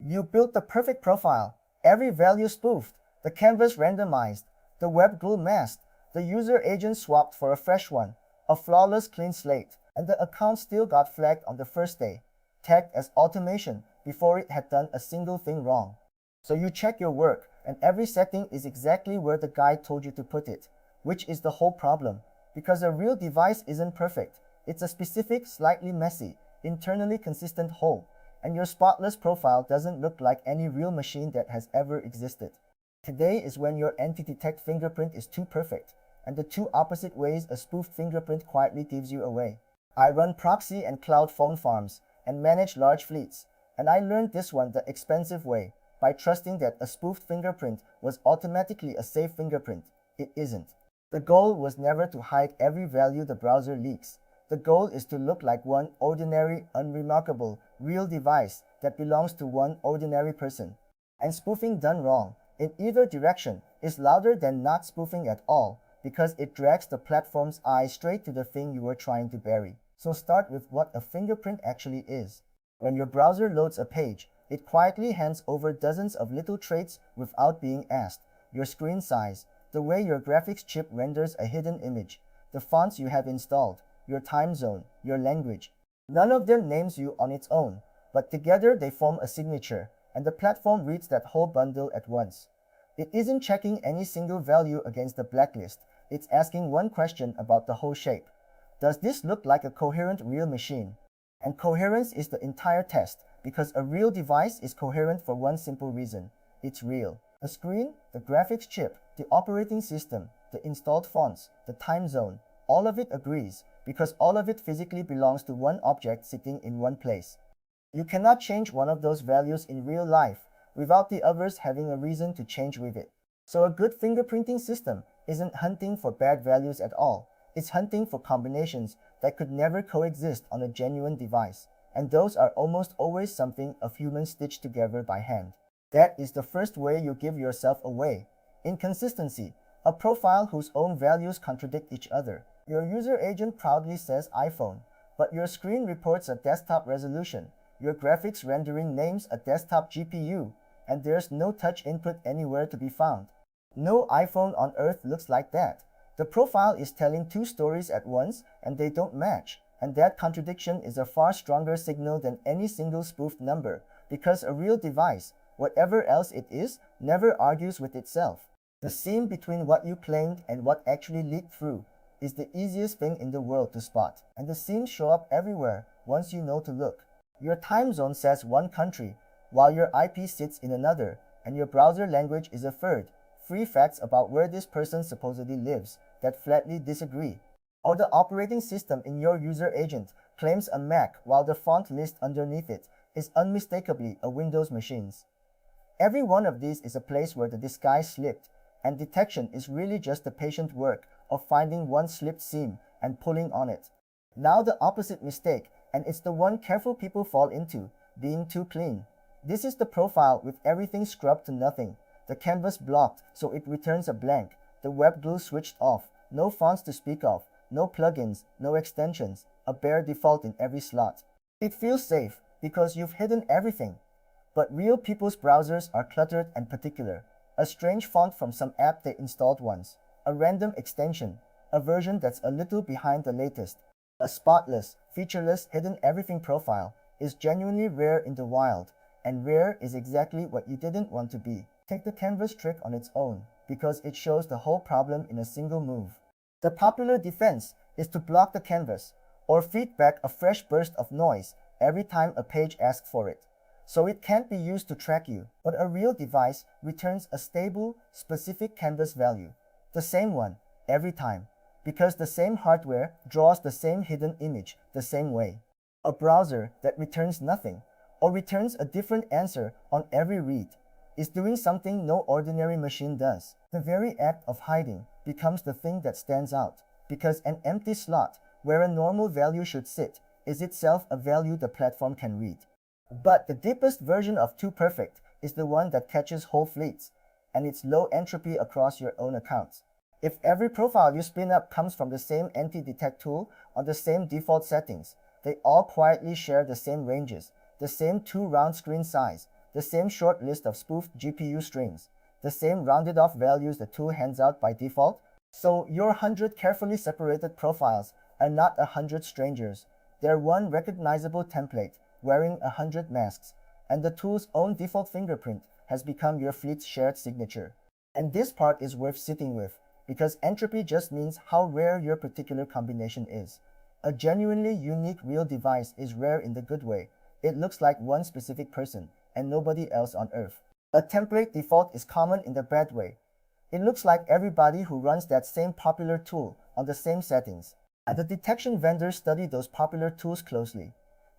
You built the perfect profile, every value spoofed, the canvas randomized, the web glue masked, the user agent swapped for a fresh one, a flawless clean slate, and the account still got flagged on the first day, tagged as automation before it had done a single thing wrong. So you check your work, and every setting is exactly where the guide told you to put it, which is the whole problem, because a real device isn't perfect. It's a specific, slightly messy, internally consistent whole, and your spotless profile doesn't look like any real machine that has ever existed. Today is when your anti-detect fingerprint is too perfect, and the two opposite ways a spoofed fingerprint quietly gives you away. I run proxy and cloud phone farms, and manage large fleets, and I learned this one the expensive way, by trusting that a spoofed fingerprint was automatically a safe fingerprint. It isn't. The goal was never to hide every value the browser leaks. The goal is to look like one ordinary, unremarkable, real device that belongs to one ordinary person. And spoofing done wrong, in either direction, is louder than not spoofing at all, because it drags the platform's eye straight to the thing you were trying to bury. So start with what a fingerprint actually is. When your browser loads a page, it quietly hands over dozens of little traits without being asked. Your screen size, the way your graphics chip renders a hidden image, the fonts you have installed, your time zone, your language. None of them names you on its own, but together they form a signature, and the platform reads that whole bundle at once. It isn't checking any single value against the blacklist, it's asking one question about the whole shape. Does this look like a coherent real machine? And coherence is the entire test, because a real device is coherent for one simple reason. It's real. The screen, the graphics chip, the operating system, the installed fonts, the time zone, all of it agrees, because all of it physically belongs to one object sitting in one place. You cannot change one of those values in real life without the others having a reason to change with it. So a good fingerprinting system isn't hunting for bad values at all. It's hunting for combinations that could never coexist on a genuine device, and those are almost always something of humans stitched together by hand. That is the first way you give yourself away. Inconsistency, a profile whose own values contradict each other. Your user agent proudly says iPhone, but your screen reports a desktop resolution, your graphics rendering names a desktop GPU, and there's no touch input anywhere to be found. No iPhone on earth looks like that. The profile is telling two stories at once, and they don't match, and that contradiction is a far stronger signal than any single spoofed number, because a real device, whatever else it is, never argues with itself. The seam between what you claimed and what actually leaked through is the easiest thing in the world to spot, and the seams show up everywhere once you know to look. Your time zone says one country, while your IP sits in another, and your browser language is a third. 3 facts about where this person supposedly lives that flatly disagree. Or the operating system in your user agent claims a Mac while the font list underneath it is unmistakably a Windows machine. Every one of these is a place where the disguise slipped, and detection is really just the patient work of finding one slipped seam and pulling on it. Now the opposite mistake, and it's the one careful people fall into, being too clean. This is the profile with everything scrubbed to nothing, the canvas blocked so it returns a blank, the web glue switched off, no fonts to speak of, no plugins, no extensions, a bare default in every slot. It feels safe because you've hidden everything. But real people's browsers are cluttered and particular. A strange font from some app they installed once, a random extension, a version that's a little behind the latest. A spotless, featureless, hidden everything profile is genuinely rare in the wild, and rare is exactly what you didn't want to be. Take the canvas trick on its own, because it shows the whole problem in a single move. The popular defense is to block the canvas, or feed back a fresh burst of noise every time a page asks for it, so it can't be used to track you. But a real device returns a stable, specific canvas value, the same one, every time, because the same hardware draws the same hidden image the same way. A browser that returns nothing, or returns a different answer on every read, is doing something no ordinary machine does. The very act of hiding becomes the thing that stands out, because an empty slot where a normal value should sit is itself a value the platform can read. But the deepest version of too perfect is the one that catches whole fleets, and it's low entropy across your own accounts. If every profile you spin up comes from the same anti-detect tool on the same default settings, they all quietly share the same ranges, the same 2 round screen size, the same short list of spoofed GPU strings, the same rounded off values the tool hands out by default. So your 100 carefully separated profiles are not 100 strangers. They're one recognizable template wearing 100 masks, and the tool's own default fingerprint has become your fleet's shared signature. And this part is worth sitting with, because entropy just means how rare your particular combination is. A genuinely unique real device is rare in the good way. It looks like one specific person and nobody else on Earth. A template default is common in the bad way. It looks like everybody who runs that same popular tool on the same settings. The detection vendors study those popular tools closely.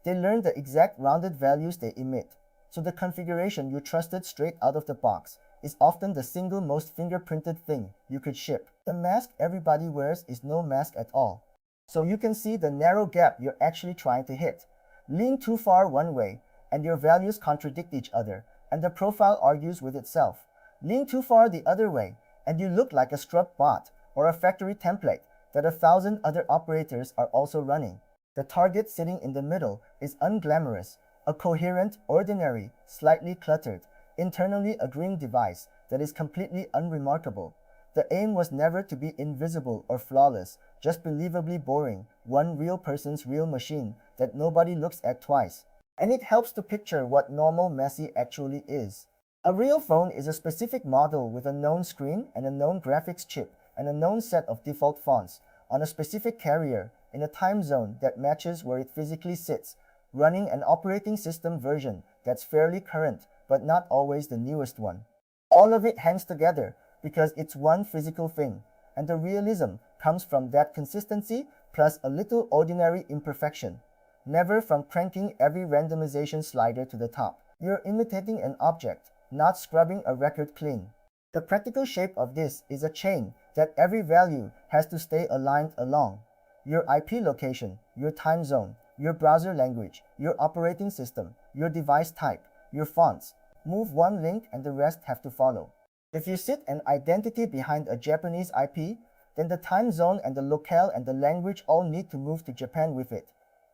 They learn the exact rounded values they emit, so the configuration you trusted straight out of the box is often the single most fingerprinted thing you could ship. The mask everybody wears is no mask at all. So you can see the narrow gap you're actually trying to hit. Lean too far one way, and your values contradict each other, and the profile argues with itself. Lean too far the other way, and you look like a scrub bot or a factory template that 1,000 other operators are also running. The target sitting in the middle is unglamorous, a coherent, ordinary, slightly cluttered, internally agreeing device that is completely unremarkable. The aim was never to be invisible or flawless, just believably boring, one real person's real machine that nobody looks at twice. And it helps to picture what normal messy actually is. A real phone is a specific model with a known screen and a known graphics chip and a known set of default fonts on a specific carrier in a time zone that matches where it physically sits, running an operating system version that's fairly current but not always the newest one. All of it hangs together because it's one physical thing, and the realism comes from that consistency plus a little ordinary imperfection, never from cranking every randomization slider to the top. You're imitating an object, not scrubbing a record clean. The practical shape of this is a chain that every value has to stay aligned along. Your IP location, your time zone, your browser language, your operating system, your device type, your fonts. Move one link and the rest have to follow. If you sit an identity behind a Japanese IP, then the time zone and the locale and the language all need to move to Japan with it.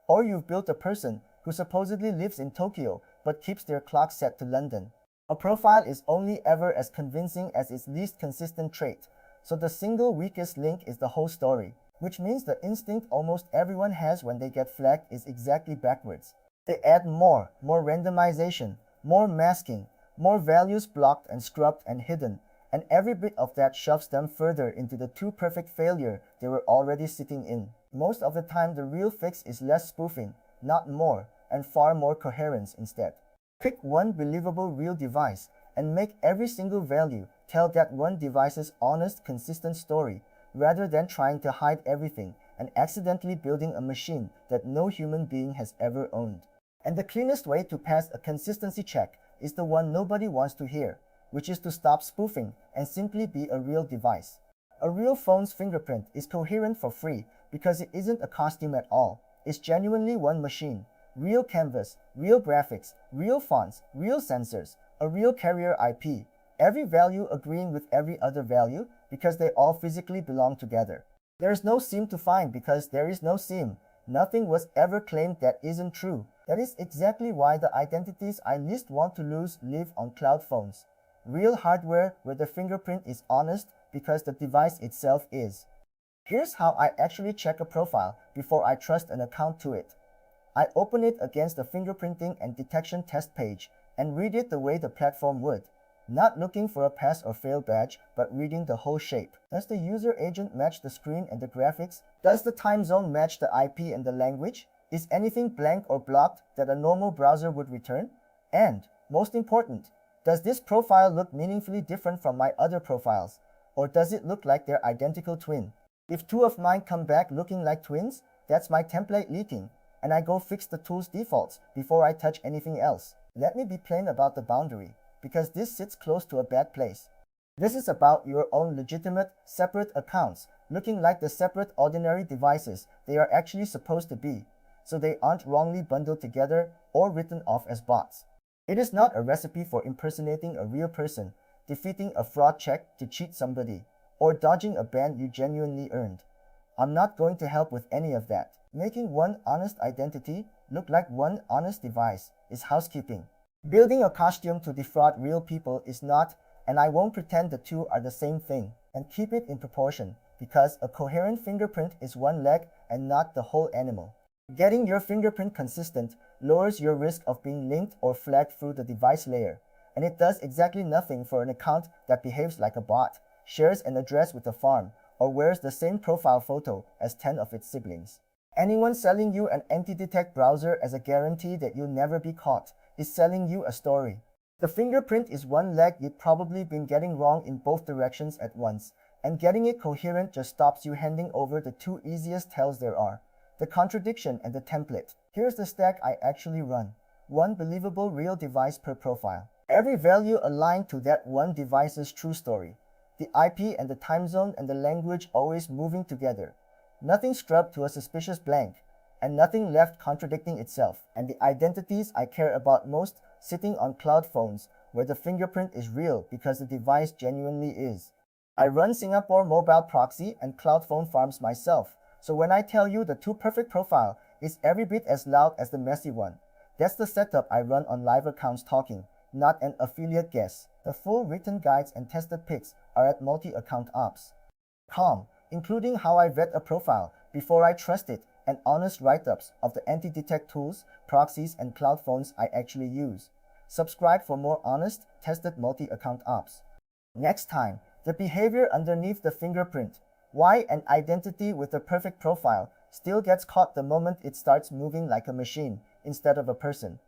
Or you've built a person who supposedly lives in Tokyo but keeps their clock set to London. A profile is only ever as convincing as its least consistent trait, so the single weakest link is the whole story, which means the instinct almost everyone has when they get flagged is exactly backwards. They add more randomization, more masking, more values blocked and scrubbed and hidden, and every bit of that shoves them further into the too perfect failure they were already sitting in. Most of the time the real fix is less spoofing, not more, and far more coherence instead. Pick one believable real device and make every single value tell that one device's honest, consistent story, rather than trying to hide everything and accidentally building a machine that no human being has ever owned. And the cleanest way to pass a consistency check is the one nobody wants to hear, which is to stop spoofing and simply be a real device. A real phone's fingerprint is coherent for free because it isn't a costume at all. It's genuinely one machine. Real canvas, real graphics, real fonts, real sensors, a real carrier IP. Every value agreeing with every other value because they all physically belong together. There's no seam to find because there is no seam. Nothing was ever claimed that isn't true. That is exactly why the identities I least want to lose live on cloud phones. Real hardware where the fingerprint is honest because the device itself is. Here's how I actually check a profile before I trust an account to it. I open it against the fingerprinting and detection test page and read it the way the platform would. Not looking for a pass or fail badge, but reading the whole shape. Does the user agent match the screen and the graphics? Does the time zone match the IP and the language? Is anything blank or blocked that a normal browser would return? And, most important, does this profile look meaningfully different from my other profiles? Or does it look like their identical twin? If two of mine come back looking like twins, that's my template leaking, and I go fix the tool's defaults before I touch anything else. Let me be plain about the boundary, because this sits close to a bad place. This is about your own legitimate, separate accounts, looking like the separate ordinary devices they are actually supposed to be, so they aren't wrongly bundled together or written off as bots. It is not a recipe for impersonating a real person, defeating a fraud check to cheat somebody, or dodging a ban you genuinely earned. I'm not going to help with any of that. Making one honest identity look like one honest device is housekeeping. Building a costume to defraud real people is not, and I won't pretend the two are the same thing, and keep it in proportion, because a coherent fingerprint is one leg and not the whole animal. Getting your fingerprint consistent lowers your risk of being linked or flagged through the device layer, and it does exactly nothing for an account that behaves like a bot, shares an address with a farm, or wears the same profile photo as 10 of its siblings. Anyone selling you an anti-detect browser as a guarantee that you'll never be caught is selling you a story. The fingerprint is one leg you'd probably been getting wrong in both directions at once, and getting it coherent just stops you handing over the two easiest tells there are: the contradiction and the template. Here's the stack I actually run. One believable real device per profile. Every value aligned to that one device's true story. The IP and the time zone and the language always moving together. Nothing scrubbed to a suspicious blank, and nothing left contradicting itself. And the identities I care about most sitting on cloud phones, where the fingerprint is real because the device genuinely is. I run Singapore mobile proxy and cloud phone farms myself, so when I tell you the two perfect profile is every bit as loud as the messy one, that's the setup I run on live accounts talking, not an affiliate guess. The full written guides and tested pics are at multi-account ops.com, including how I vet a profile before I trust it and honest write-ups of the anti-detect tools, proxies, and cloud phones I actually use. Subscribe for more honest, tested multi-account ops. Next time, the behavior underneath the fingerprint. Why an identity with a perfect profile still gets caught the moment it starts moving like a machine instead of a person.